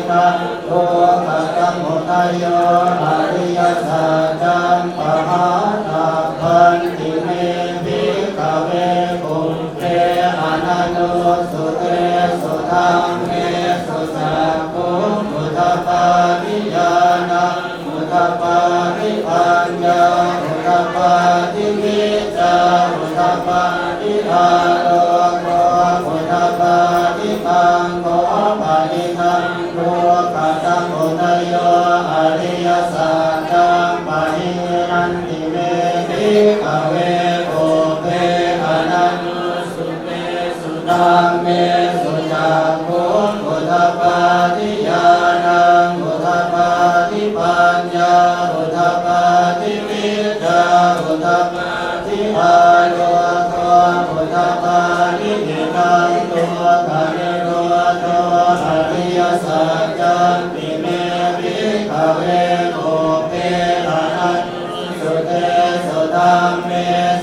ตังทุกขสมุทัยโยอริยสัจจังปะหานาพันติเมภิกขเวปุเพอนันโนสุเตสุธัมเมสุสัพพุพุทธปาริยานะพุทธปาริปัญญาพุทธปาริวิจาพุทธปาริอาโลโกพุทธปาริตังโกปาริตังโลกัสสมุทัยโยอริยสัจจังปะหิรันติเมภิกขเวปุเพอนันโนสุเตสุธัมเมสุจักขุพุทธปาริญาณังพุทธปาริปัญญาพุทธปาริวิชาพุทธปาริอาโลโกพุทธปารินิทังตัวกันิโรโตอริยสัจจันติเมภิกขเวปุเพอนันโนสุเตสุธัมเม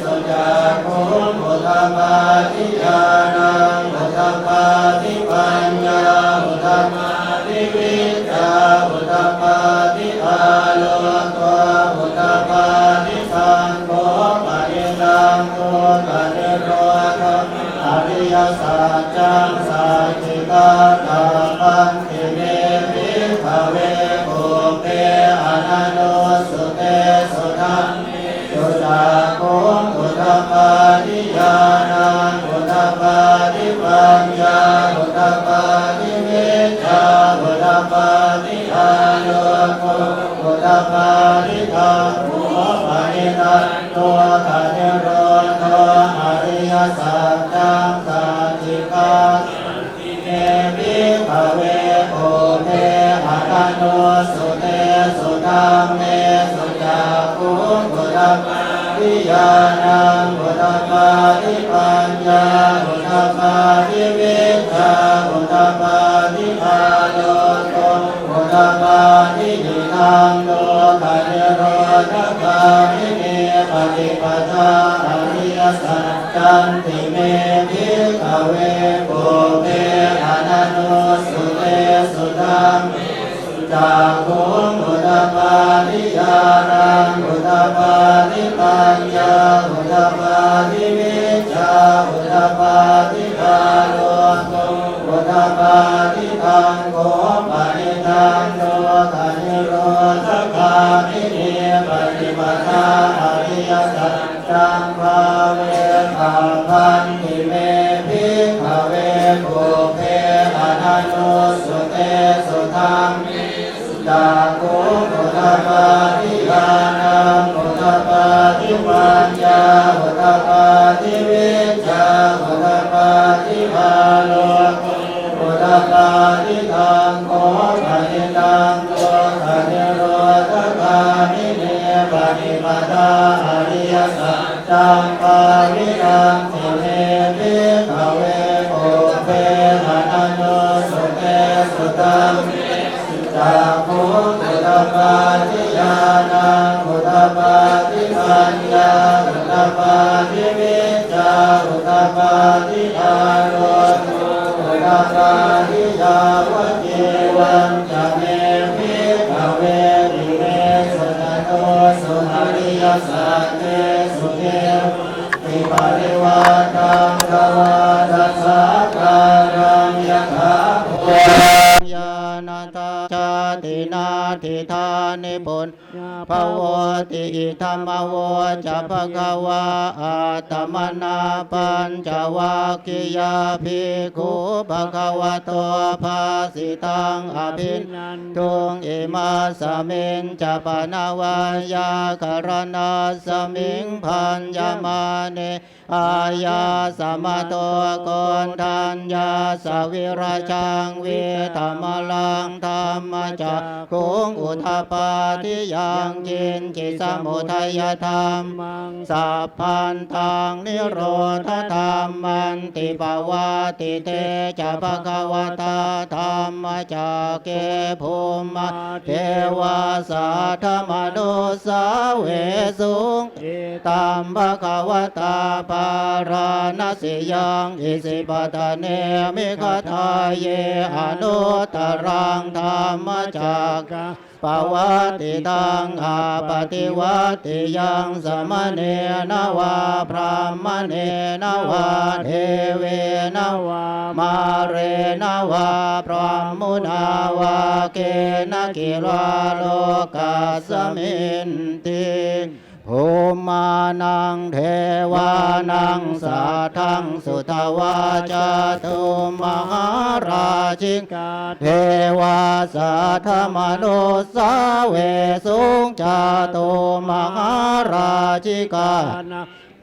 สุจักขุพุทธปาริญาณังพุทธปาริปัญญาพุทธปาริวิชาพุทธปาริอาโลโกพุทธปาริสังโฆปะริตังโตกะนิโรธอริยสัจจังสัจจิกาตาปันติเมภิกขเวปุเพอนันโนสุเตสุธัมเมสุจักขุพุทธปาริญาณังพุทธปาริปัญญาพุทธปาริวิชาพุทธปาริอาโลโกพุทธปาริตังโมปะริตังโตกะนิโรธอริยสัจจังสัจจิกาติเมภิกขเวปุเพอนันโนสุเตสุธัมเมสุจักขุพุทธปาริญาณังพุทธปาริปัญญาพุทธปาริวิชาพุทธปาริอาโลโกพุทธปารินิทังโลกะนิโรธคามิเนปฏิปทาอริยสัจจันติเมภิกขเวปุเพอนันโนสุเตสุธัมเมสุจักขุพุทธปาริญาณังพุทธปาริปัญญาพุทธปาริวิชาพุทธปาริอาโลโกพุทธปาริตังโกปะริตังโลกะนิโรธคามิเนปฏิปทาอริยสัจจังภาเวขาพันติเมภิกขเวปุเพอนันโนสุเตสุธัมเมสุจักขุพุทธปาริญาณังพุทธปาริปัญญาพุทธปาริวิชาพุทธปาริอาโลโกพุทธปาริตังโกปะริตังโตกะนิโรธคามิเนปฏิปทาอริยสัจจังปาริตังติเมภิกขเวปุเพอนันโนสุเตสุธัมเมสุจักขุพุทธปาริญาณังพุทธปาริปัญญาพุทธปาริวิชาพุทธปาริอาโลโกพุทธปาริยาวเจวันจะเมภิกขเวติเมสุตโตสุอริยสัจเจสุเทติปริวาตังกวาทัสสะการังยะถาภูญาณตาชาตินาทิธานิปุญภวติอิธรรมโวจะภคะวะอาตมนาปัญจวัคคียาภิกขุภคะวะโตภาสิตังอภินันทุงอิมาสมิงจะปนาวายาคารณาสมิงพันยมาเนอายาสมะโตโกนทัญญาสวิราชังวิธรรมลังธรรมจักขุงอุทปาทิยังกินจิสมุทัยธรรมังสัพพันตังนิโรธธรรมันติปวาติเตจะภคะวตาธรรมจักเกภูมิเทวาสัทธมนุสาเวสุงอิตัมภคะวตาป ราณสิยังอิสิปตะเนมิคทาเยอนุตตรังธรรมจักรปวัตติตังอาปฏิวัติยังสมเนนวาพรหมเนนวาเทเวนวามาเรนวาพรหมุนาวาเกณกิลาโลกัสสมินติภูมานังเทวานังสัทธังสุทวาจตุมหาราชิกาเทวาสัทธมนุสสาเวสุงจตุมหาราชิกา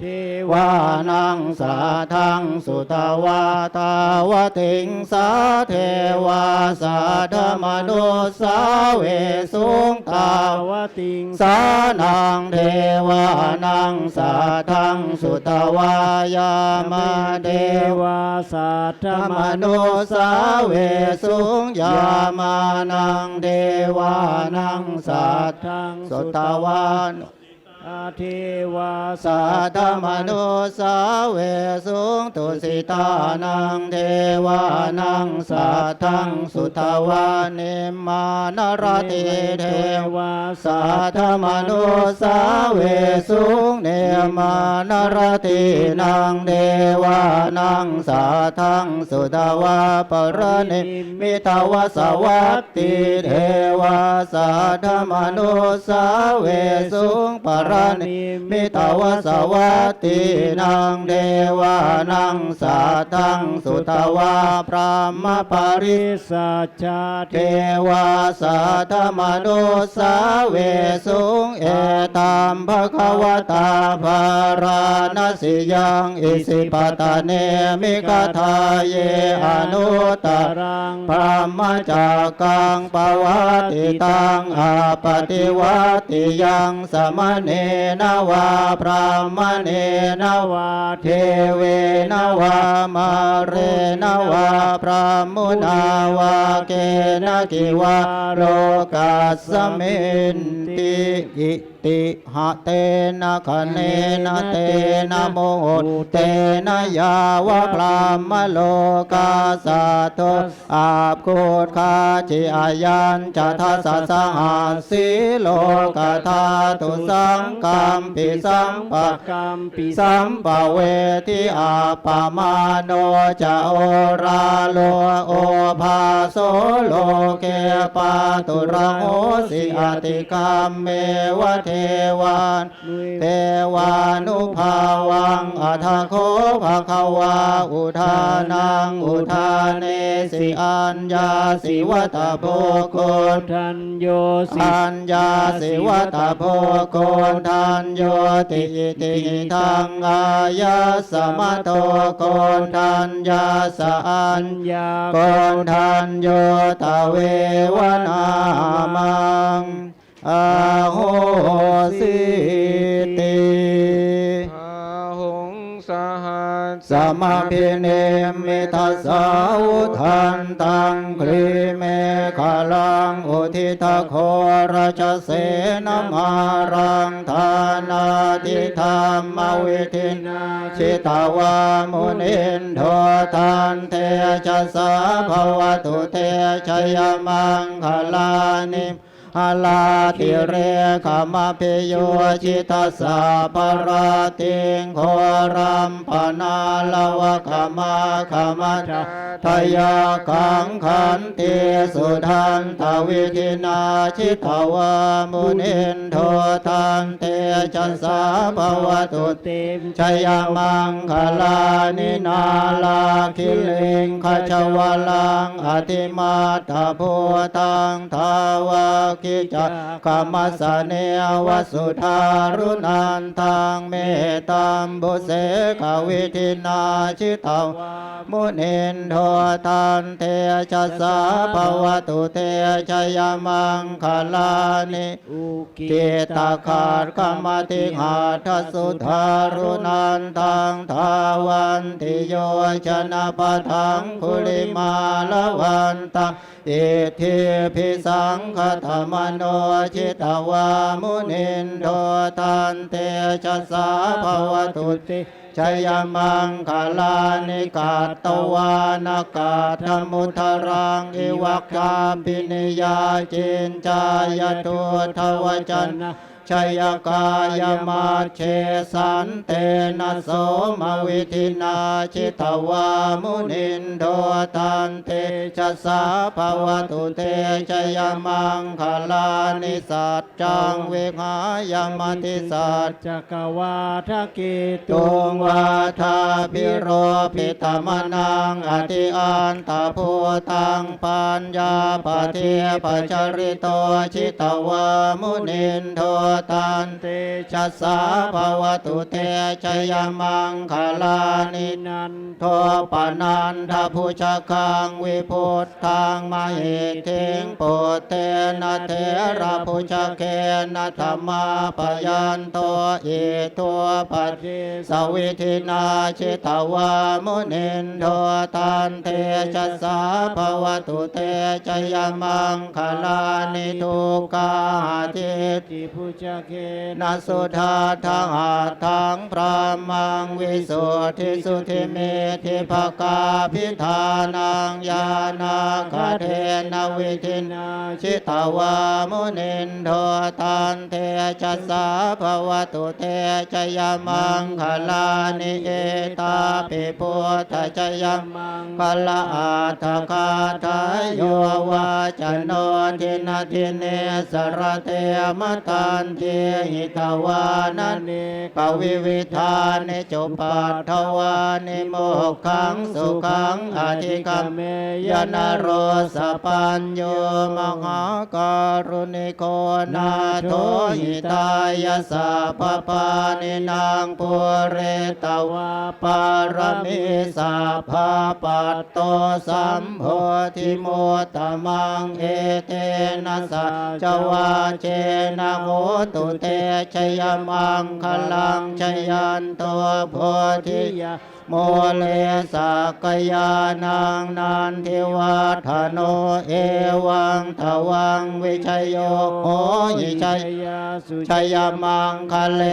เทวานังสัทธังสุทวาตาวติงสาเทวาสัทธมนุสสาเวสุงตาวติงสานังเทวานังสัทธังสุทวายามาเทวาสัทธมนุสสาเวสุงยามานังเทวานังสัทธังสุทวาเทวาสัทธมนุสสาเวสุงตุสิตานังเทวานังสัทธังสุทวานิมานรติเทวาสัทธมนุสสาเวสุงเนมานรตินังเทวานังสัทธังสุทวาปรณิมิตวสวัตติเทวาสัทธมนุสสาเวสุงปรณิมิตวสวัตตินังเทวานังสัทธังสุทวาพรหมปริสัชชาเทวาสัทธมนุสสาเวสุงเอตัมภควตาภาราณสิยังอิสิปตะเนมิคทาเยอนุตตรังพรหมจักกังปวัตติตังอาปฏิวัติยังสมเนนวาพรหมเนนวาเทเวนวามาเรนวาพรหมุนาวาเกณกิวาโลกัสสมินติอิติหะเตนะคะเนนะเตนะโมเตนะยาวะพรหมโลกาสัตโตอาภโคตคาจิอายัญจะทัสสะหัสสิโลกธาตุสังกัมปิสัมปะกัมปิสัมปะเวทิอาปามาโนจะโอราโลโอภาโสโลเกปาตุระโหสิอติกัมเมวะเทวานเทวานุภาวังอัฏฐโคภควาอุทานังอุทาเนสิอัญญาสิวัตโพโกทัญโยสิอัญญาสิวัตโพโกทัญโยติติทังอายาสมัตโตโกทัญญาสอัญญาโกทัญโยตเววนามังอาโหสิติอาหงสหัสสมาพิเนมิทัสสาวุทันตังคลีเมฆลังอุทิตโคราชเสนมารังธานาทิธรรมวิทินาชิตาวามุนินโททันเทชะสาภวตุเทชยมังคลานิหลาติเรขมาเพโยชิตาสาปราติงโครัมปนาลวะขมาขมาทายาขังขันติสุทันทวิธินาชิตาวามุนินโททันเตจัสสาภวตุติมชยมังคลานินาลาคิลิงขจวลังอติมาตาโพตังทาวากิจักขมัสสเนวสุธารุนันทังเมตัมบุเสขวิธินาชิตาวมุนินโททันเทจัสสาภวตุเตชยมังคลานิกิตาขาดขมติหาทสุธารุนันทังทาวันติโยชนะปะทังคุลิมาลวันตังอิทิพิสังขธรรม โนชิตวามุนินโททันเตชัสสะภวตุติชยมังคลานิกาตวานากาธมุทรังอิวัคคาปินิยาจินจายตุทวจนะชัยกายมาเชสันเตนะโสมวิธินาชิตวามุนินโทตันเตชัสสะภวตุเตชยมังคลานิสัจจังเวหายมติสัจจกวาทกิตุงวาทาพิโรพิตมนังอธิอันตภูตังปัญญาปเทปจริโตชิตวามุนินโทตันเตชัสสะภวตุเตชยมังคลานินันโทปนันทภูชคังวิพุทธังมหิทิงปุเตนะเถระภูชเกนะธรรมาปยันโตอิทัวปฏิสวิธินาชิตวามุนินโทตันเตชัสสะภวตุเตชยมังคลานิทุกขาทิติภูชเกนะสุธาทังอาทังพระมังวิสุทธิสุธิเมธิภกาพิธานังญาณาคเทนะวิธินาชิตวามุนินโทตันเตชัสสะภวตุเตชยมังคลานิเอตาปิพุทธชยมังคลาอาทคาทายโยวาจโนทินาทิเนสรเตมตันเทหิตวานเนปวิวิธานิจุปัฏฐวานิโมกขังสุขังอธิกเมยนะโรสปัญโยมหาการุณิโกนาโทหิตายาสัพพานินางปุเรตวาปารมิสัพพะปัตโตสัมโพธิโมตตมังเอเตนะสัจวาเจนะโหตุเตชยมังคลังชยันโตโพธิยาโมเลสักยานังนันทิวัฒโนเอวังทวังวิชัยโยโหหิชัยยาสุชัยมังคะเล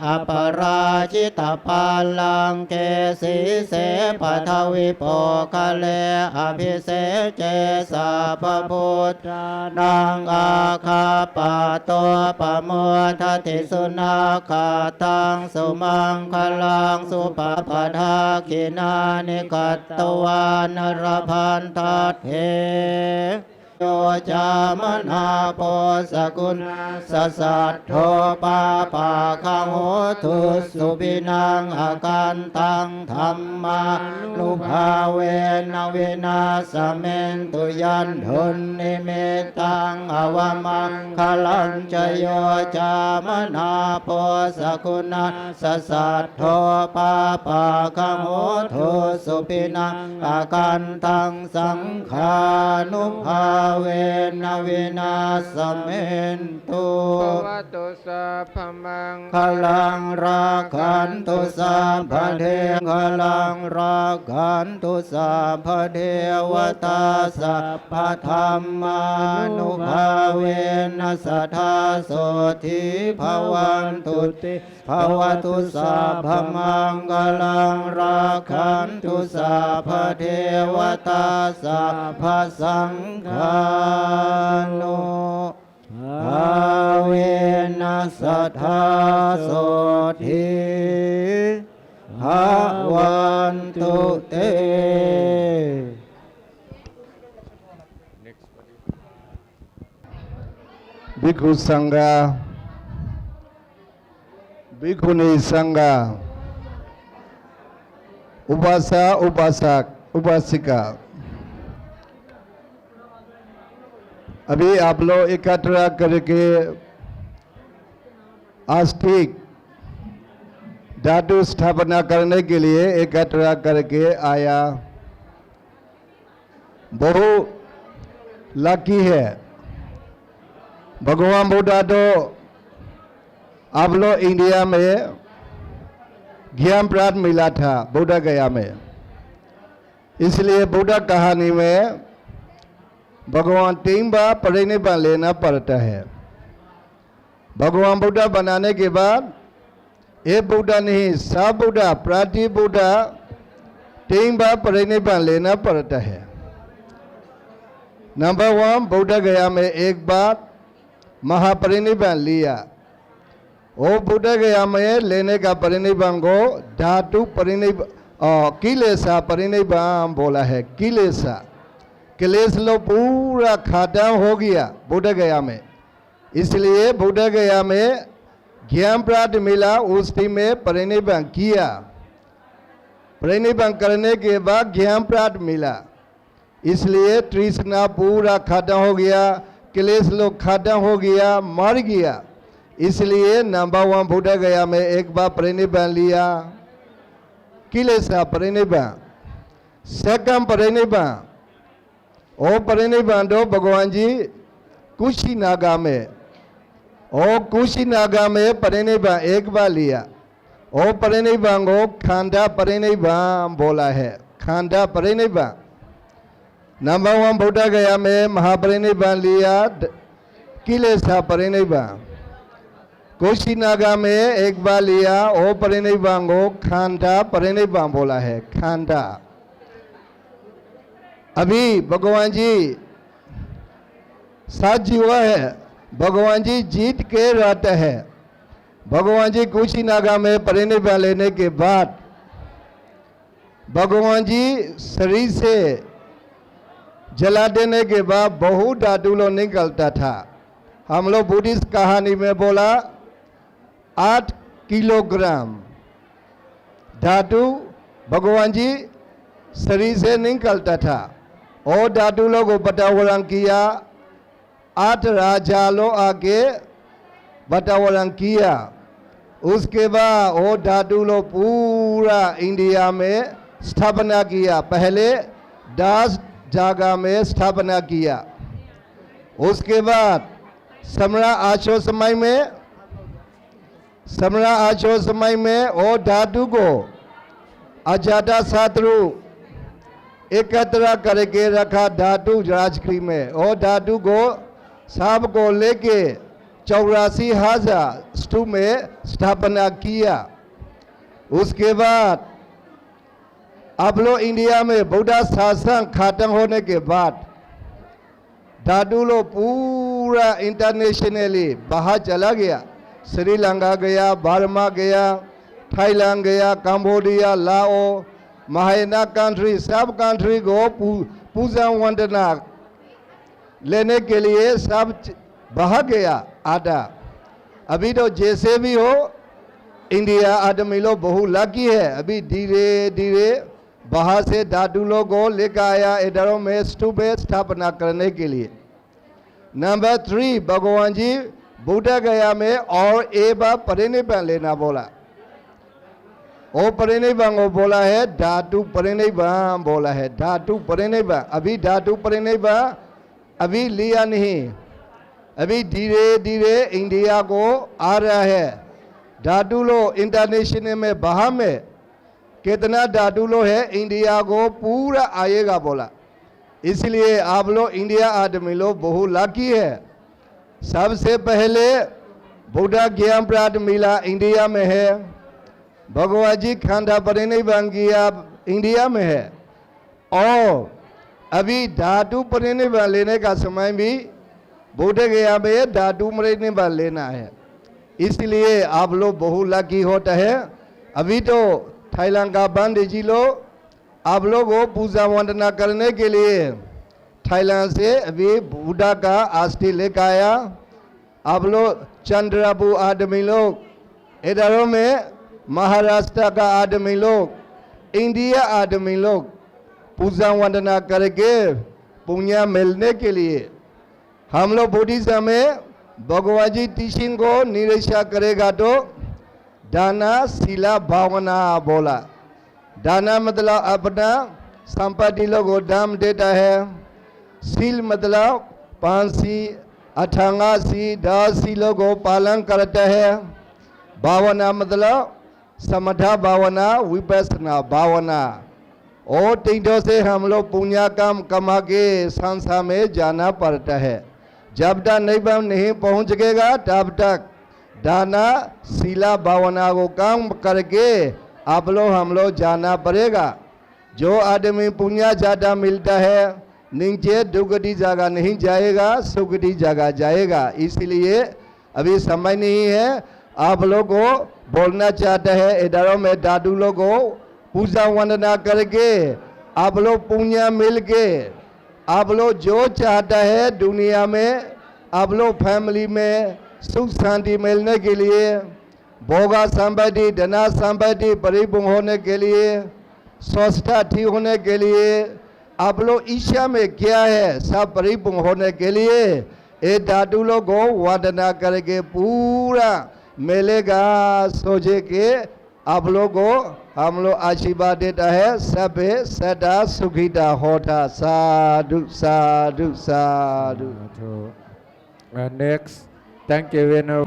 อปราชิตปาลังเกสีเสปทวิโปคะเลอภิเสเจสาพพุทธานังอาคาปะโตปะโมทติสุนาคาตังสุมังคลังสุปปทากินานิกัตตวานรพันทัตเถโยจามนาโพสกุณสสัทโทปาปาคังโหทุสุปินังอาการตังธรรมานุภาเวนะเวนัสเมนตุยันทุนนิเมตังอวมังคลัญจโยจามนาโพสกุณสสัทโทปาปาคังโหทุสุปินังอาการตังสังขานุภาเวนะวินาสเมนตุภวตุสัพพมังคลังราคันตุสัพพเทคลังราคันตุสัพพเทวตาสัพพธรรมานุภาเวนัสทธาโสธิภวันตุติภวตุสัพพมังคลังราคันตุสัพพเทวตาสัพพสังฆานุภาเวนัสทธาโสธิภวันตุเตภิกขุสังฆาภิกขุณีสังฆาอุปาสาอุปาสกอุปาสิกาअभी आप लोग एकत्र करके आस्तिक धातु स्थापना करने के लिए एकत्र करके आया। बहुत लकी है। भगवान बुद्ध तो आप लोग इंडिया में ज्ञान प्राप्त मिला था बुद्ध गया में, इसलिए बुद्ध कहानी में भगवान 3 बार परिनिब्बान लेना पड़ता है। भगवान बुद्ध बनाने के बाद एक बुद्ध नहीं, सब बुद्ध, प्रति बुद्ध 3 बार परिनिब्बान लेना पड़ता है। नंबर 1, बुद्ध गया में एक बार महापरिनिब्बान लिया। वो बुद्ध गया में लेने का परिनिब्बान को धातु परिनिब्बान, किलेसा परिनिब्बान बोला है। किलेसा, क्लेश लो पूरा खत्म हो गया बुद्ध गया में, इसलिए बुद्ध गया में ज्ञान प्राप्त मिला, उस दिन में परिनिब्बान किया। परिनिब्बान करने के बाद ज्ञान प्राप्त मिला, इसलिए तृष्णा पूरा खत्म हो गया, क्लेश लोग खत्म हो गया, मर गया। इसलिए नंबर 1 बुद्ध गया में एक बार परिनिब्बान लिया, किलेसा परिनिब्बान। सेकंड परिनिब्बान, ओ परिनिब्बान तो भगवान जी कुशीनागा में, ओ कुशीनागा में परिनिब्बान एक बार लिया। ओ परिनिब्बान को खंडा परिनिब्बान बोला है, खंडा परिनिब्बान। नंबर 1 बुद्ध गया में महापरिनिब्बान लिया, किलेसा परिनिब्बान। कुशीनागा में एक बार लिया, ओ परिनिब्बान को खंडा परिनिब्बान बोला है, खंडा। अभी भगवान जी साथ जीवा है, भगवान जी जीत के रहते हैं। भगवान जी कुशीनागा में परिनिब्बान लेने के बाद भगवान जी शरीर से जला देने के बाद बहुत धातु लोग निकलता था। हम लोग बुद्धिस्ट कहानी में बोला 8 किलोग्राम धातु भगवान जी शरीर से निकलता था। और धातु लोग को वातावरण किया, 8 राजा लोग आके वातावरण किया। उसके बाद वो धातु लोग पूरा इंडिया में स्थापना किया। पहले 10 जगह में स्थापना किया। उसके बाद सम्राट अशोक समय में वो धातु को अजाता शत्रु एकत्र करके रखा धातु राजगृह में। और धातु को सब को लेके 84,000 स्तूप में स्थापना किया। उसके बाद अब लोग इंडिया में बुद्ध शासन खत्म होने के बाद धातु लोग पूरा इंटरनेशनली बाहर चला गया। श्रीलंका गया, बर्मा गया, थाईलैंड गया, कंबोडिया, लाओ, महायाना कंट्री, सब कंट्री को पूजा वंदना लेने के लिए सब बाहर गया आधा। अभी तो जैसे भी हो इंडिया आदमी लोग बहुत लकी है। अभी धीरे धीरे बाहर से धातु लोग को लेकर आया इधरों में स्तूप स्थापना करने के लिए। नंबर 3 भगवान जी बुद्ध गया में और एक बार परिनिब्बान लेना बोला। वो परिनिब्बान को बोला है धातु परिनिब्बान बोला है, धातु परिनिब्बान। अभी धातु परिनिब्बान अभी लिया नहीं, अभी धीरे धीरे इंडिया को आ रहा है। धातु लो इंटरनेशनल में बाहर में कितना धातु लो है इंडिया को पूरा आएगा बोला। इसलिए आप लोग इंडिया आदमी लोग बहुत लकी है। सबसे पहले बुद्ध ज्ञान प्राप्त मिला इंडिया में है। भगवान जी खंडा परिनिब्बान किया इंडिया में है। और अभी धातु परिनिब्बान लेने का समय भी बुद्ध गया में धातु परिनिब्बान लेना है। इसलिए आप लोग बहुत लकी होता है। अभी तो थाईलैंड का पंडित जी लोग आप लोग को पूजा वंदना करने के लिए थाईलैंड से अभी बुद्ध का अस्थि लेकर आया। आप लोग चंद्रबाबू आदमी लोग इधरों में, महाराष्ट्र का आदमी लोग, इंडिया आदमी लोग पूजा वंदना करके पुण्य मिलने के लिए हम लोग बुद्धिज्म में भगवान जी टीचिंग को निरीक्षा करेगा तो दाना शिला भावना बोला। दाना मतलब अपना संपत्ति लोग को दाम देता है। शील मतलब 5 88 10 शीलों को पालन करता है। भावना मतलब समथा भावना, विपස්සना भावना। और तीनों से हम लोग पुण्य काम कमा के संसार में जाना पड़ता है। जब तक नहीं पहुँचेगा तब तक दाना शिला भावना को काम करके आप लोग हम लोग जाना पड़ेगा। जो आदमी पुण्य ज़्यादा मिलता है नीचे दुगटी जगह नहीं जाएगा, सुगटी जगह जाएगा। इसलिए अभी समय नहीं है। आप लोग को बोलना चाहते हैं इधरों में दादू लोग को पूजा वंदना करके आप लोग पुण्य मिल के आप लोग जो चाहता है दुनिया में आप लोग फैमिली में सुख शांति मिलने के लिए, भोगा संपत्ति धना संपत्ति परिपूर्ण होने के लिए, स्वस्थता ठीक होने के लिए, आप लोग ईशा में क्या है सब परिपूर्ण होने के लिए ये दादू लोग को वंदना करके पूरा मिलेगा। सोचे के आप लोग को हम लोग आशीर्वाद देता है सब सदा सुखीता होता। साधु साधु साधु। Next, thank you Venu.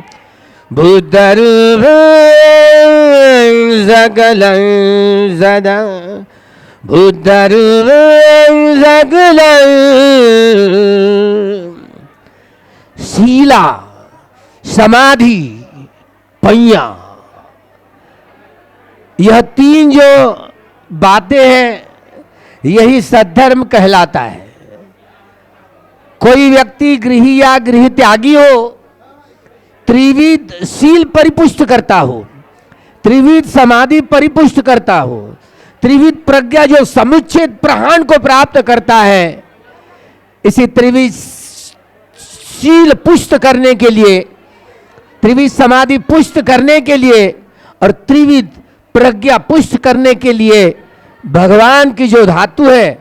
बुद्धरूपं सकलं सदा बुद्धरूपं सकलं शीला समाधि पय्या, यह तीन जो बातें हैं यही सद्धर्म कहलाता है। कोई व्यक्ति गृही या गृह त्यागी हो, त्रिविध शील परिपुष्ट करता हो, त्रिविध समाधि परिपुष्ट करता हो, त्रिविध प्रज्ञा जो समुच्चेद प्रहाण को प्राप्त करता है, इसी त्रिविध शील पुष्ट करने के लिए, त्रिविध समाधि पुष्ट करने के लिए और त्रिविध प्रज्ञा पुष्ट करने के लिए भगवान की जो धातु है,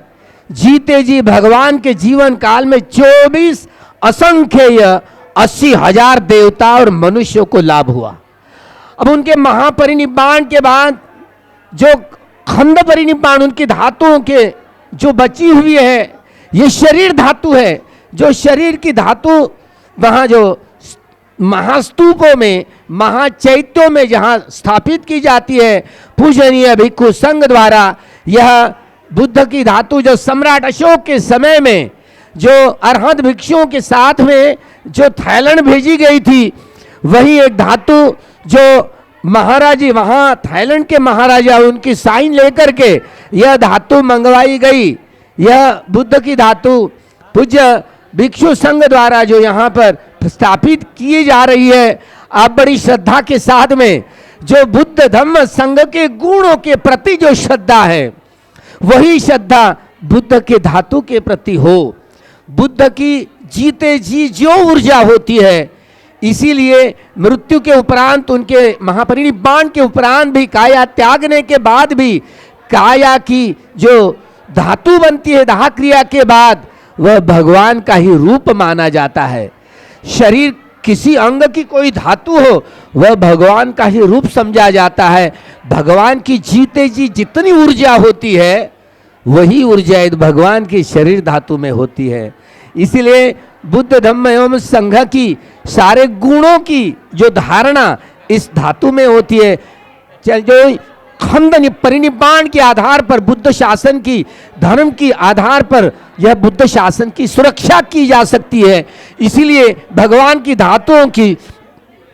जीते जी भगवान के जीवन काल में 24 असंख्येय 80,000 देवता और मनुष्यों को लाभ हुआ। अब उनके महापरिनिर्वाण के बाद जो खंड परिनिर्वाण उनकी धातुओं के जो बची हुई है, ये शरीर धातु है। जो शरीर की धातु वहाँ जो महास्तूपों में महाचैत्यों में जहाँ स्थापित की जाती है पूजनीय भिक्षु संघ द्वारा, यह बुद्ध की धातु जो सम्राट अशोक के समय में जो अरहत भिक्षुओं के साथ में जो थाईलैंड भेजी गई थी, वही एक धातु जो महाराजी वहाँ थाईलैंड के महाराजा उनकी साइन लेकर के यह धातु मंगवाई गई। यह बुद्ध की धातु पूज्य भिक्षु संघ द्वारा जो यहाँ पर स्थापित की जा रही है, आप बड़ी श्रद्धा के साथ में जो बुद्ध धम्म संघ के गुणों के प्रति जो श्रद्धा है, वही श्रद्धा बुद्ध के धातु के प्रति हो। बुद्ध की जीते जी जो ऊर्जा होती है, इसीलिए मृत्यु के उपरांत उनके महापरिनिर्वाण के उपरांत भी काया त्यागने के बाद भी काया की जो धातु बनती है दाह क्रिया के बाद, वह भगवान का ही रूप माना जाता है। शरीर किसी अंग की कोई धातु हो, वह भगवान का ही रूप समझा जाता है। भगवान की जीते जी जितनी ऊर्जा होती है, वही ऊर्जा भगवान की शरीर धातु में होती है। इसलिए बुद्ध धम्म एवं संघ की सारे गुणों की जो धारणा इस धातु में होती है। जो खंड परिनिर्वाण के आधार पर बुद्ध शासन की धर्म की आधार पर यह बुद्ध शासन की सुरक्षा की जा सकती है। इसीलिए भगवान की धातुओं की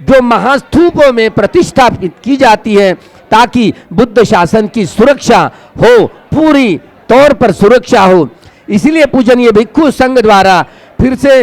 जो महास्तूपों में प्रतिष्ठापित की जाती है, ताकि बुद्ध शासन की सुरक्षा हो, पूरी तौर पर सुरक्षा हो। इसीलिए पूजनीय भिक्षु संघ द्वारा फिर से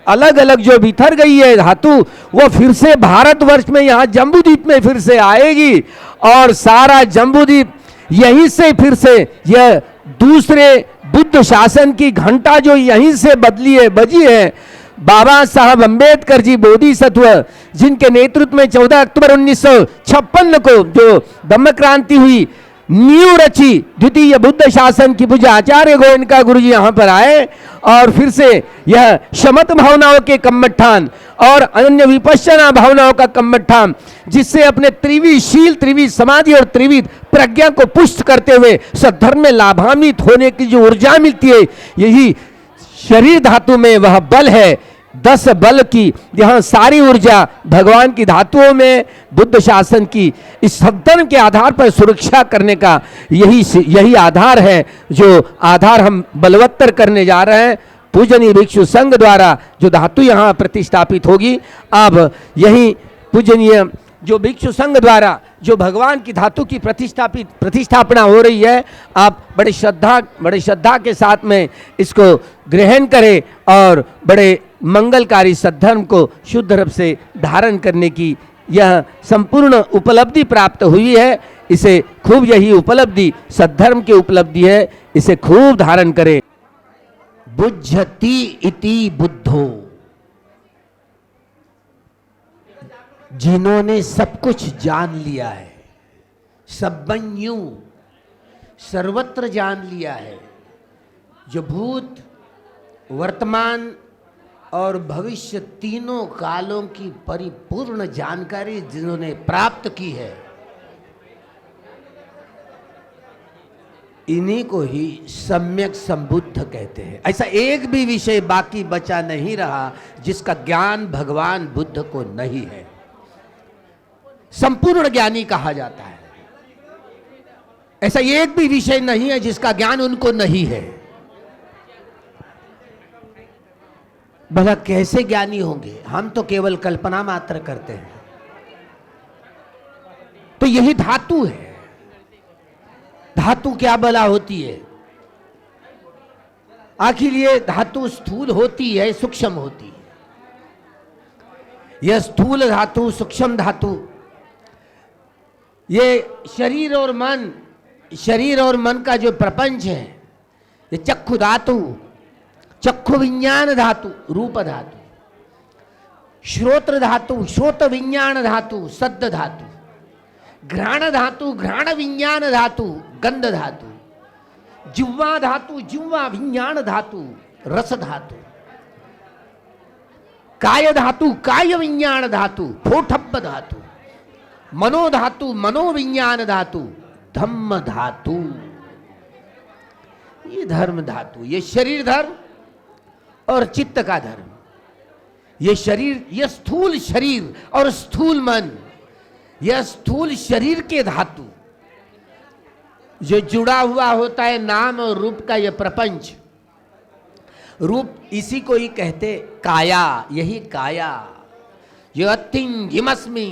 अलग अलग जो बिखर गई है धातु, वो फिर से भारतवर्ष में यहाँ जम्बूद्वीप में फिर से आएगी और सारा जम्बूद्वीप यहीं से फिर से यह दूसरे बुद्ध शासन की घंटा जो यहीं से बजी है। बाबा साहब अंबेडकर जी बोधिसत्व, जिनके नेतृत्व में 14 अक्टूबर 1956 को जो धम्म क्रांति हुई, नींव रची द्वितीय बुद्ध शासन की पूजा आचार्य गोयनका गुरु जी यहाँ पर आए और फिर से यह शमत भावनाओं के कम्मठान और अन्य विपश्यना भावनाओं का कम्मठान, जिससे अपने त्रिविध शील, त्रिविध समाधि और त्रिविध प्रज्ञा को पुष्ट करते हुए सद्धर्म में लाभान्वित होने की जो ऊर्जा मिलती है, यही शरीर धातु में वह बल है। 10 बल की यहाँ सारी ऊर्जा भगवान की धातुओं में बुद्ध शासन की इस सद्धर्म के आधार पर सुरक्षा करने का यही आधार है, जो आधार हम बलवत्तर करने जा रहे हैं। पूजनीय भिक्षु संघ द्वारा जो धातु यहाँ प्रतिष्ठापित होगी, अब यही पूजनीय जो भिक्षु संघ द्वारा जो भगवान की धातु की प्रतिष्ठापना हो रही है, आप बड़े श्रद्धा के साथ में इसको ग्रहण करें और बड़े मंगलकारी सद्धर्म को शुद्ध रूप से धारण करने की यह संपूर्ण उपलब्धि प्राप्त हुई है। इसे खूब, यही उपलब्धि सद्धर्म की उपलब्धि है, इसे खूब धारण करें। बुद्धति इति बुद्धो, जिन्होंने सब कुछ जान लिया है, सर्वज्ञ सर्वत्र जान लिया है, जो भूत वर्तमान और भविष्य तीनों कालों की परिपूर्ण जानकारी जिन्होंने प्राप्त की है, इन्हीं को ही सम्यक संबुद्ध कहते हैं। ऐसा एक भी विषय बाकी बचा नहीं रहा जिसका ज्ञान भगवान बुद्ध को नहीं है। संपूर्ण ज्ञानी कहा जाता है। ऐसा एक भी विषय नहीं है जिसका ज्ञान उनको नहीं है। भला कैसे ज्ञानी होंगे? हम तो केवल कल्पना मात्र करते हैं। तो यही धातु है। धातु क्या भला होती है? आखिर ये धातु स्थूल होती है, सूक्ष्म होती है। यह स्थूल धातु, सूक्ष्म धातु, ये शरीर और मन का जो प्रपंच है, ये चक्षु धातु, चक्षु विज्ञान धातु, रूप धातु, श्रोत्र धातु, श्रोत विज्ञान धातु, शब्द धातु, घ्राण धातु, घ्राण विज्ञान धातु, गंध धातु, जिह्वा धातु, जिह्वा विज्ञान धातु, रस धातु, काय धातु, काय विज्ञान धातु, फोठब्ब धातु, मनो धातु, मनोविज्ञान धातु, धम्म धातु, ये धर्म धातु, ये शरीर धर्म और चित्त का धर्म। ये शरीर, ये स्थूल शरीर और स्थूल मन, यह स्थूल शरीर के धातु जो जुड़ा हुआ होता है नाम और रूप का, यह प्रपंच रूप, इसी को ही कहते काया। यही काया, यो अतिंगिमस्मि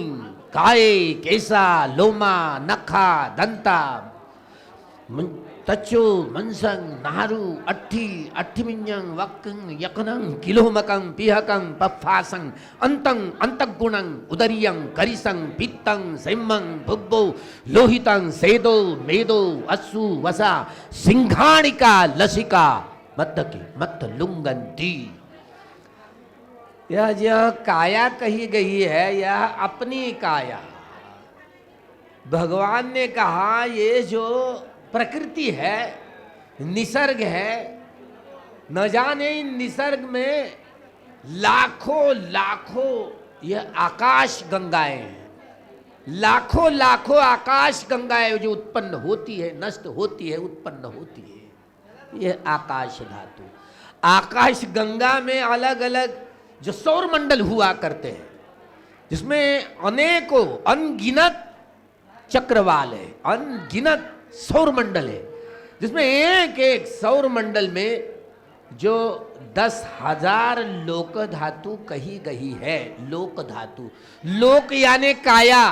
काये केसा लोमा नखा दंता तच्चो मनसंग नारू अट्ठी अट्ठिमिन्यं वक्कं यकनं किलोमकं पिहकं पफ्फासं अंतं अंतगुणं उदरियं करिसं पित्तं सेम्मं बुब्बो लोहितं सेदो मेदो अस्सु वसा सिंघाणिका लसिका मत्तकी मत्त लुंगंती। यह जो काया कही गई है, यह अपनी काया। भगवान ने कहा ये जो प्रकृति है, निसर्ग है, न जाने इन निसर्ग में लाखों लाखों यह आकाश गंगाएं हैं। लाखों लाखों आकाश गंगाएं जो उत्पन्न होती है, नष्ट होती है, उत्पन्न होती है, यह आकाश धातु। आकाश गंगा में अलग अलग जो सौर मंडल हुआ करते हैं, जिसमें अनेकों अनगिनत चक्रवाल है, अनगिनत सौर मंडल है, जिसमें एक एक सौर मंडल में जो 10,000 लोक धातु कही गई है। लोक धातु, लोक यानी काया।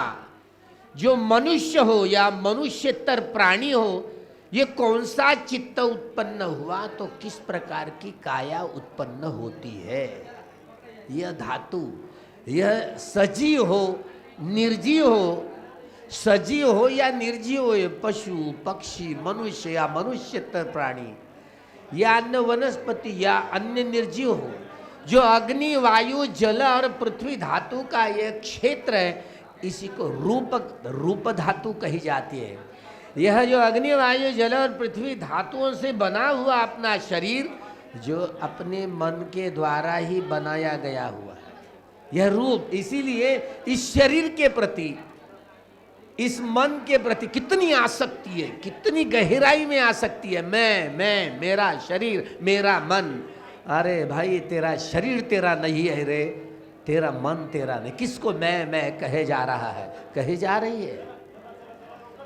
जो मनुष्य हो या मनुष्यतर प्राणी हो, ये कौन सा चित्त उत्पन्न हुआ तो किस प्रकार की काया उत्पन्न होती है। यह धातु, यह सजीव हो निर्जीव हो, सजीव हो या निर्जीव हो, पशु पक्षी मनुष्य या मनुष्यतर प्राणी या अन्य वनस्पति या अन्य निर्जीव हो, जो अग्नि वायु जल और पृथ्वी धातु का यह क्षेत्र है, इसी को रूप धातु कही जाती है। यह जो अग्नि वायु जल और पृथ्वी धातुओं से बना हुआ अपना शरीर, जो अपने मन के द्वारा ही बनाया गया हुआ है, यह रूप। इसीलिए इस शरीर के प्रति, इस मन के प्रति कितनी आसक्ति है, कितनी गहराई में आसक्ति है। मैं, मेरा शरीर, मेरा मन, अरे भाई तेरा शरीर तेरा नहीं है रे, तेरा मन तेरा नहीं। किसको मैं कहे जा रहा है, कहे जा रही है।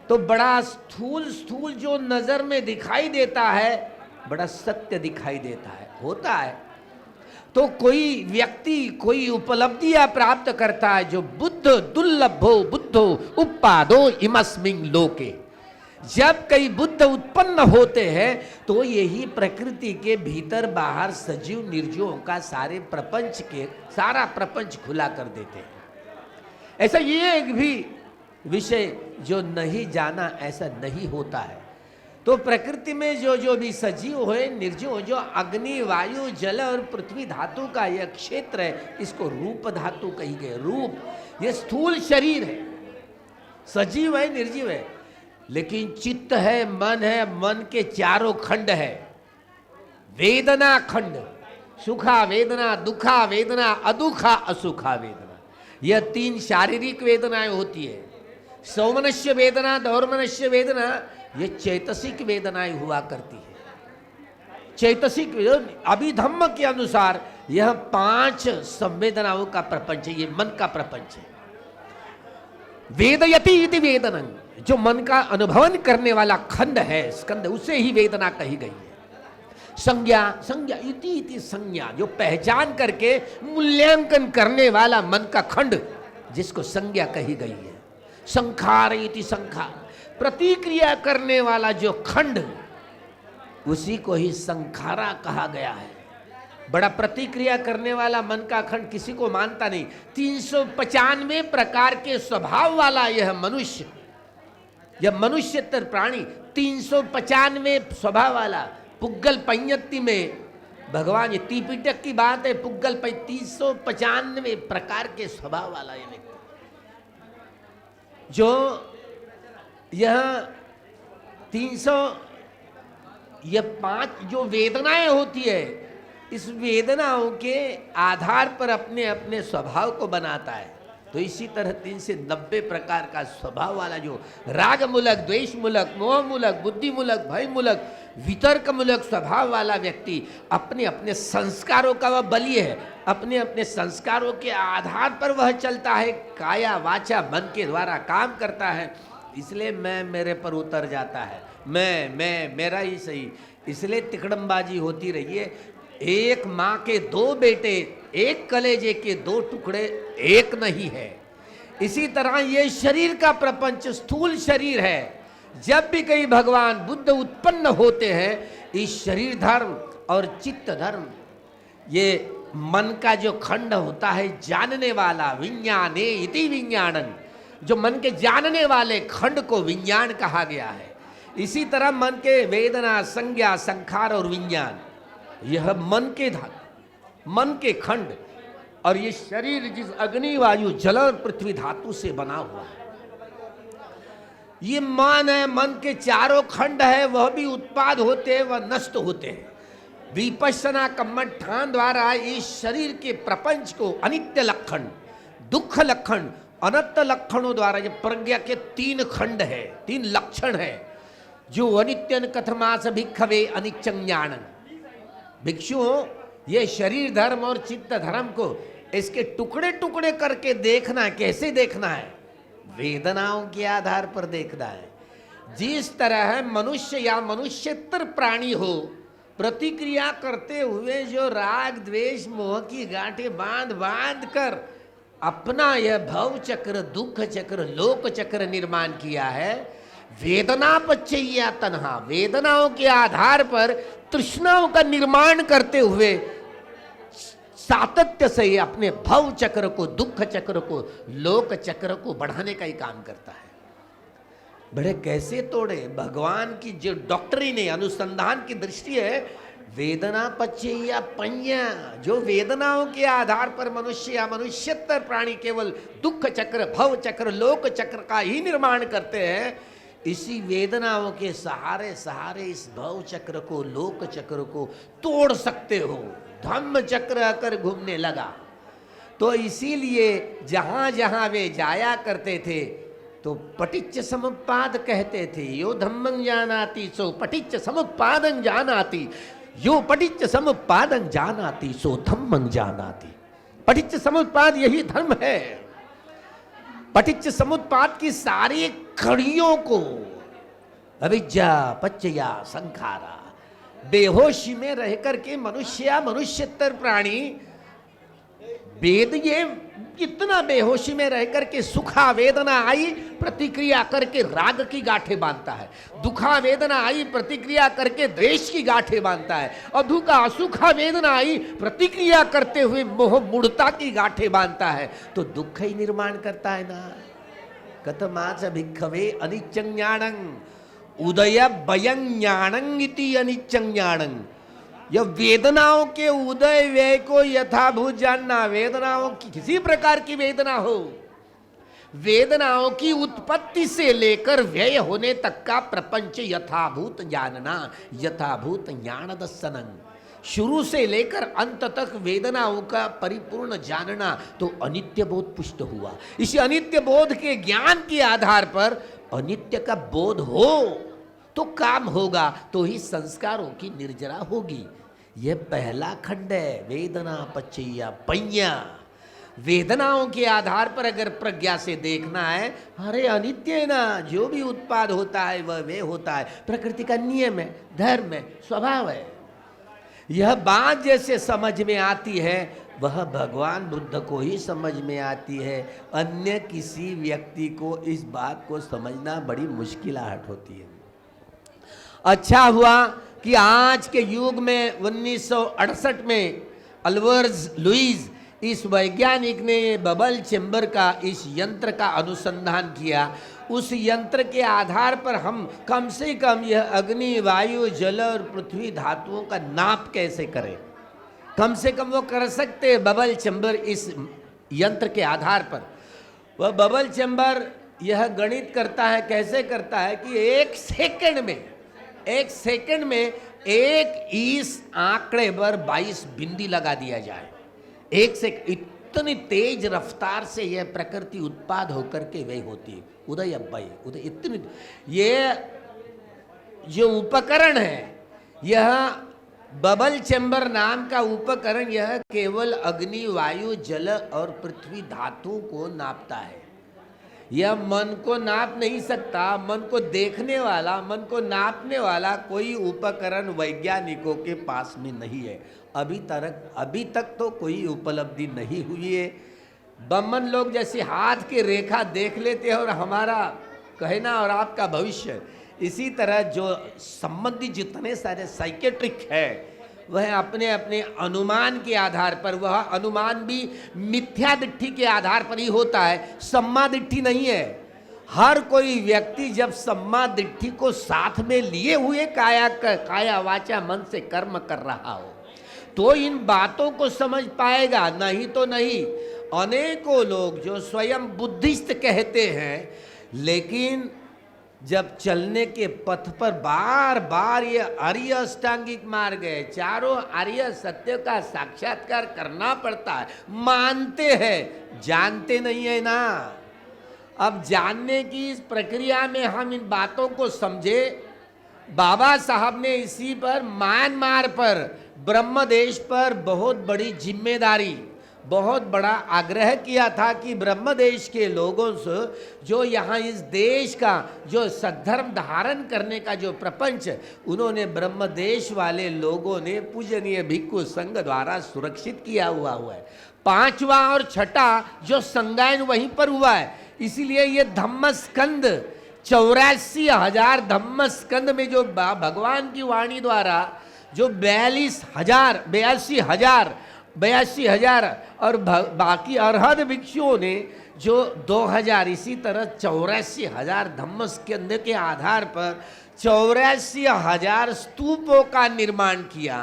तो बड़ा स्थूल स्थूल जो नजर में दिखाई देता है, बड़ा सत्य दिखाई देता है, होता है। तो कोई व्यक्ति कोई उपलब्धियां प्राप्त करता है जो बुद्ध दुर्लभो बुद्धो उपादो इमस्मिन् लोके। जब कई बुद्ध उत्पन्न होते हैं तो यही प्रकृति के भीतर बाहर सजीव निर्जीवों का सारा प्रपंच खुला कर देते हैं। ऐसा ये एक भी विषय जो नहीं जाना, ऐसा नहीं होता है। तो प्रकृति में जो भी सजीव हुए निर्जीव हो, जो अग्नि वायु जल और पृथ्वी धातु का यह क्षेत्र है, इसको रूप धातु कही गई। रूप ये स्थूल शरीर है, सजीव है निर्जीव है, लेकिन चित्त है, मन के चारों खंड है। वेदना खंड, सुखा वेदना, दुखा वेदना, अदुखा असुखा वेदना, यह 3 शारीरिक वेदनाएं होती है। सौमनस्य वेदना, दौर्मनस्य वेदना, ये चैतसिक वेदनाएं हुआ करती है। चैतसिक अभिधम्म के अनुसार यह 5 संवेदनाओं का प्रपंच है, ये मन का प्रपंच है। वेदयति इति वेदनं, जो मन का अनुभवन करने वाला खंड है, स्कंद, उसे ही वेदना कही गई है। संज्ञा इति संज्ञा, जो पहचान करके मूल्यांकन करने वाला मन का खंड, जिसको संज्ञा कही गई है। संखार इति संखार, प्रतिक्रिया करने वाला जो खंड, उसी को ही संखारा कहा गया है। बड़ा प्रतिक्रिया करने वाला मन का खंड किसी को मानता नहीं। 395 प्रकार के स्वभाव वाला यह मनुष्यतर प्राणी, 395 स्वभाव वाला। पुग्गल पंयत्ति में भगवान, ये त्रिपिटक की बात है, पुग्गल 395 प्रकार के स्वभाव वाला ये व्यक्ति, जो यह 5 जो वेदनाएं होती है, इस वेदनाओं के आधार पर अपने अपने स्वभाव को बनाता है। तो इसी तरह 390 प्रकार का स्वभाव वाला जो राग मूलक, द्वेष मूलक, मोह मूलक, बुद्धि मूलक, भय मूलक, वितर्क मूलक स्वभाव वाला व्यक्ति अपने अपने संस्कारों का वह बलि है। अपने अपने संस्कारों के आधार पर वह चलता है, काया वाचा मन के द्वारा काम करता है। इसलिए मैं मेरे पर उतर जाता है, मैं मेरा ही सही। इसलिए तिकड़मबाजी होती रही है। एक माँ के 2 बेटे, एक कलेजे के 2 टुकड़े एक नहीं है। इसी तरह ये शरीर का प्रपंच स्थूल शरीर है। जब भी कई भगवान बुद्ध उत्पन्न होते हैं, इस शरीर धर्म और चित्त धर्म, ये मन का जो खंड होता है, जानने वाला, विज्ञाने इति विज्ञानन, जो मन के जानने वाले खंड को विज्ञान कहा गया है। इसी तरह मन के वेदना, संज्ञा, संखार और विज्ञान, यह मन के खंड। और ये शरीर जिस अग्नि वायु जल और पृथ्वी धातु से बना हुआ है, ये मन है, मन के चारों खंड है, वह भी उत्पाद होते हैं, वह नष्ट होते हैं। विपश्यना कर्मठान द्वारा इस शरीर के प्रपंच को अनित्य लक्षण, दुख लक्षण, अनंत लक्षणों द्वारा, ये प्रज्ञा के 3 खंड है, 3 लक्षण है, जो अनित्यन कथमास भिक्षवे अनित्यं ज्ञानन। भिक्षुओं, ये शरीर धर्म और चित्त धर्म को इसके टुकड़े टुकड़े करके देखना, कैसे देखना है? वेदनाओं के आधार पर देखना है। जिस तरह मनुष्य या मनुष्यतर प्राणी हो, प्रतिक्रिया करते हुए जो राग द्वेष मोह की गांठें बांध बांध कर अपना यह भव चक्र, दुख चक्र, लोक चक्र निर्माण किया है, वेदना पच्चैया तन्हा, वेदनाओं के आधार पर तृष्णाओं का निर्माण करते हुए सातत्य से ही अपने भव चक्र को, दुख चक्र को, लोक चक्र को बढ़ाने का ही काम करता है। बड़े कैसे तोड़े भगवान की जो डॉक्ट्रिन है, अनुसंधान की दृष्टि है, वेदना पच्चैया पඤ्या, जो वेदनाओं के आधार पर मनुष्य या मनुष्यतर प्राणी केवल दुख चक्र, भव चक्र, लोक चक्र का ही निर्माण करते हैं, इसी वेदनाओं के सहारे सहारे इस भव चक्र को, लोक चक्र को तोड़ सकते हो। धम्म चक्र आकर घूमने लगा। तो इसीलिए जहां जहां वे जाया करते थे तो पटिच्च समुत्पाद कहते थे। यो धम्मं जानाति सो पटिच्च समुत्पादं जानाति। यो पटिच्च समुत्पादं जानाति सो धम्मं जानाति। पटिच्च समुत्पाद यही धर्म है। पटिच्च समुत्पाद की सारी कड़ियों को अविद्या पच्चया संखारा, बेहोशी में रह करके मनुष्य या मनुष्यतर प्राणी, वेद ये कितना बेहोशी में रह करके सुखा वेदना आई प्रतिक्रिया करके राग की गांठें बांधता है, दुखा वेदना आई प्रतिक्रिया करके द्वेष की गांठें बांधता है, अधुका असुखा वेदना आई प्रतिक्रिया करते हुए मोह मूढ़ता की गांठें बांधता है, तो दुख ही निर्माण करता है ना। कथमाच भिक्खवे अनिच्चं ज्ञानं उदय भयं ज्ञानं इति अनिच्चं ज्ञानं। यह वेदनाओं के उदय व्यय को यथाभूत जानना, वेदनाओं की किसी प्रकार की वेदना हो, वेदनाओं की उत्पत्ति से लेकर व्यय होने तक का प्रपंच यथाभूत जानना, यथाभूत ज्ञान दर्शनं। शुरू से लेकर अंत तक वेदनाओं का परिपूर्ण जानना, तो अनित्य बोध पुष्ट हुआ। इसी अनित्य बोध के ज्ञान के आधार पर अनित्य का बोध हो तो काम होगा, तो ही संस्कारों की निर्जरा होगी। यह पहला खंड है, वेदना पच्चया पय्या। वेदनाओं के आधार पर अगर प्रज्ञा से देखना है, अरे अनित्य है ना, जो भी उत्पाद होता है वह वे होता है, प्रकृति का नियम है, धर्म है, स्वभाव है। यह बात जैसे समझ में आती है वह भगवान बुद्ध को ही समझ में आती है, अन्य किसी व्यक्ति को इस बात को समझना बड़ी मुश्किलाहट होती है। अच्छा हुआ कि आज के युग में 1968 में अल्वर्स लुईस इस वैज्ञानिक ने बबल चैम्बर का इस यंत्र का अनुसंधान किया। उस यंत्र के आधार पर हम कम से कम यह अग्नि, वायु, जल और पृथ्वी धातुओं का नाप कैसे करें, कम से कम वो कर सकते हैं बबल चैम्बर इस यंत्र के आधार पर। वह बबल चैम्बर यह गणित करता है, कैसे करता है कि एक सेकंड में एक इस आंकड़े पर 22 बिंदी लगा दिया जाए। एक सेकंड, इतनी तेज रफ्तार से यह प्रकृति उत्पाद होकर के वे होती है। उदय अब्बई उदय, इतनी ये जो उपकरण है, यह बबल चैम्बर नाम का उपकरण, यह केवल अग्नि, वायु, जल और पृथ्वी धातु को नापता है। यह मन को नाप नहीं सकता। मन को देखने वाला, मन को नापने वाला कोई उपकरण वैज्ञानिकों के पास में नहीं है। अभी तक तो कोई उपलब्धि नहीं हुई है। बमन लोग जैसे हाथ की रेखा देख लेते हैं और हमारा कहना और आपका भविष्य, इसी तरह जो संबंधी जितने सारे साइकेट्रिक है वह अपने अपने अनुमान के आधार पर, वह अनुमान भी मिथ्या दृष्टि के आधार पर ही होता है, सम्मा दृष्टि नहीं है। हर कोई व्यक्ति जब सम्मा दृष्टि को साथ में लिए हुए काया वाचा मन से कर्म कर रहा हो तो इन बातों को समझ पाएगा, नहीं तो नहीं। अनेकों लोग जो स्वयं बुद्धिस्ट कहते हैं, लेकिन जब चलने के पथ पर बार बार ये आर्य अष्टांगिक मार्ग है, चारों आर्य सत्य का साक्षात्कार करना पड़ता है, मानते हैं, जानते नहीं है ना। अब जानने की इस प्रक्रिया में हम इन बातों को समझे। बाबा साहब ने इसी पर, म्यांमार पर, ब्रह्मदेश पर बहुत बड़ी जिम्मेदारी, बहुत बड़ा आग्रह किया था कि ब्रह्मदेश के लोगों से जो यहाँ इस देश का जो सद्धर्म धारण करने का जो प्रपंच, उन्होंने ब्रह्मदेश वाले लोगों ने पूजनीय भिक्षु संघ द्वारा सुरक्षित किया हुआ है। 5वां और 6ठा जो संगायन वहीं पर हुआ है, इसीलिए ये धम्मस्कंद 84,000 धम्मस्कंद में जो भगवान की वाणी द्वारा जो 82,000 और बाकी अरहद भिक्षुओं ने जो 2,000, इसी तरह 84,000 धम्मस्कंद के आधार पर 84,000 स्तूपों का निर्माण किया।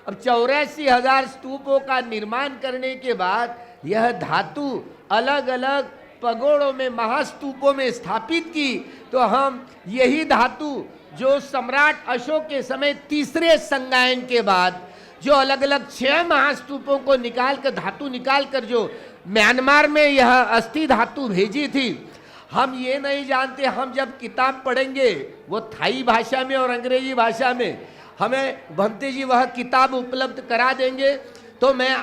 अब 84,000 स्तूपों का निर्माण करने के बाद यह धातु अलग अलग पगोड़ों में, महास्तूपों में स्थापित की, तो हम यही धातु जो सम्राट अशोक के समय तीसरे संगायन के बाद जो अलग अलग 6 महास्तूपों को निकालकर, धातु निकालकर जो म्यांमार में यह अस्थि धातु भेजी थी, हम ये नहीं जानते। हम जब किताब पढ़ेंगे वो थाई भाषा में और अंग्रेजी भाषा में, हमें भंते जी वह किताब उपलब्ध करा देंगे तो मैं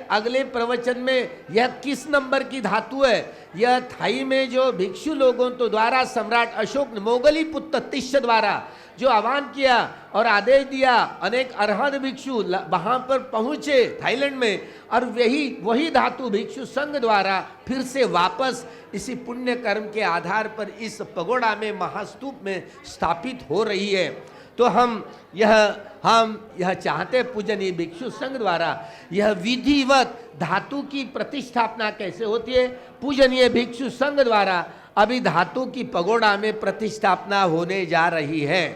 अगले प्रवचन में यह किस नंबर की धातु है, यह थाई में जो भिक्षु लोगों तो द्वारा सम्राट अशोक ने मोगली पुत्र तिष्य द्वारा जो आह्वान किया और आदेश दिया, अनेक अरहत भिक्षु वहां पर पहुंचे थाईलैंड में, और वही धातु भिक्षु संघ द्वारा फिर से वापस इसी पुण्य कर्म के आधार पर इस पगोड़ा में महास्तूप में स्थापित हो रही है। तो हम यह चाहते पूजनीय भिक्षु संघ द्वारा यह विधिवत धातु की प्रतिष्ठापना कैसे होती है, पूजनीय भिक्षु संघ द्वारा अभी धातु की पगोड़ा में प्रतिष्ठापना होने जा रही है।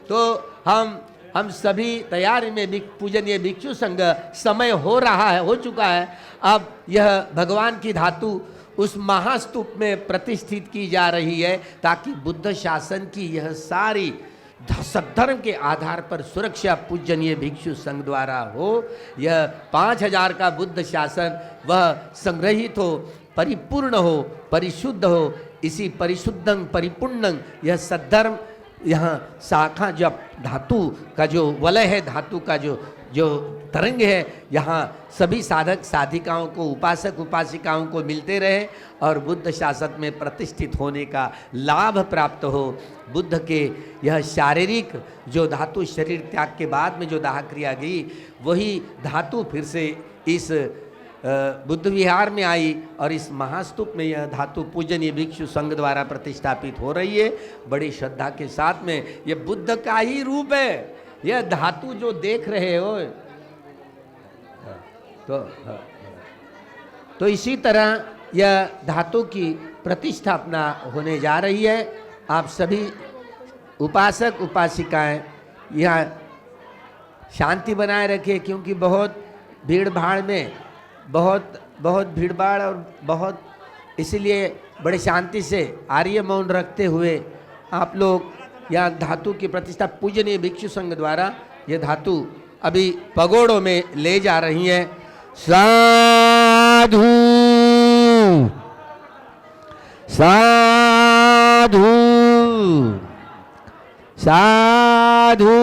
तो हम सभी तैयारी में पूजनीय भिक्षु संघ समय हो चुका है। अब यह भगवान की धातु उस महास्तूप में प्रतिष्ठित की जा रही है ताकि बुद्ध शासन की यह सारी सद्धर्म के आधार पर सुरक्षा पूजनीय भिक्षु संघ द्वारा हो। यह 5000 का बुद्ध शासन वह संग्रहित हो, परिपूर्ण हो, परिशुद्ध हो। इसी परिशुद्धं परिपूर्णं यह सद्धर्म यहाँ शाखा जब धातु का जो वलय है, धातु का जो तरंग है, यहाँ सभी साधक साधिकाओं को, उपासक उपासिकाओं को मिलते रहे और बुद्ध शासन में प्रतिष्ठित होने का लाभ प्राप्त हो। बुद्ध के यह शारीरिक जो धातु शरीर त्याग के बाद में जो दाह क्रिया गई, वही धातु फिर से इस बुद्ध विहार में आई और इस महास्तूप में यह धातु पूजनीय भिक्षु संघ द्वारा प्रतिष्ठापित हो रही है। बड़ी श्रद्धा के साथ में यह बुद्ध का ही रूप है। यह धातु जो देख रहे हो तो इसी तरह यह धातु की प्रतिष्ठापना होने जा रही है। आप सभी उपासक उपासिकाएं यहाँ शांति बनाए रखें, क्योंकि बहुत भीड़ भाड़ में बहुत भीड़ भाड़ और बहुत, इसलिए बड़े शांति से आर्य मौन रखते हुए आप लोग यह धातु की प्रतिष्ठा पूजनीय भिक्षु संघ द्वारा यह धातु अभी पगोड़ों में ले जा रही है। साधु साधु साधु।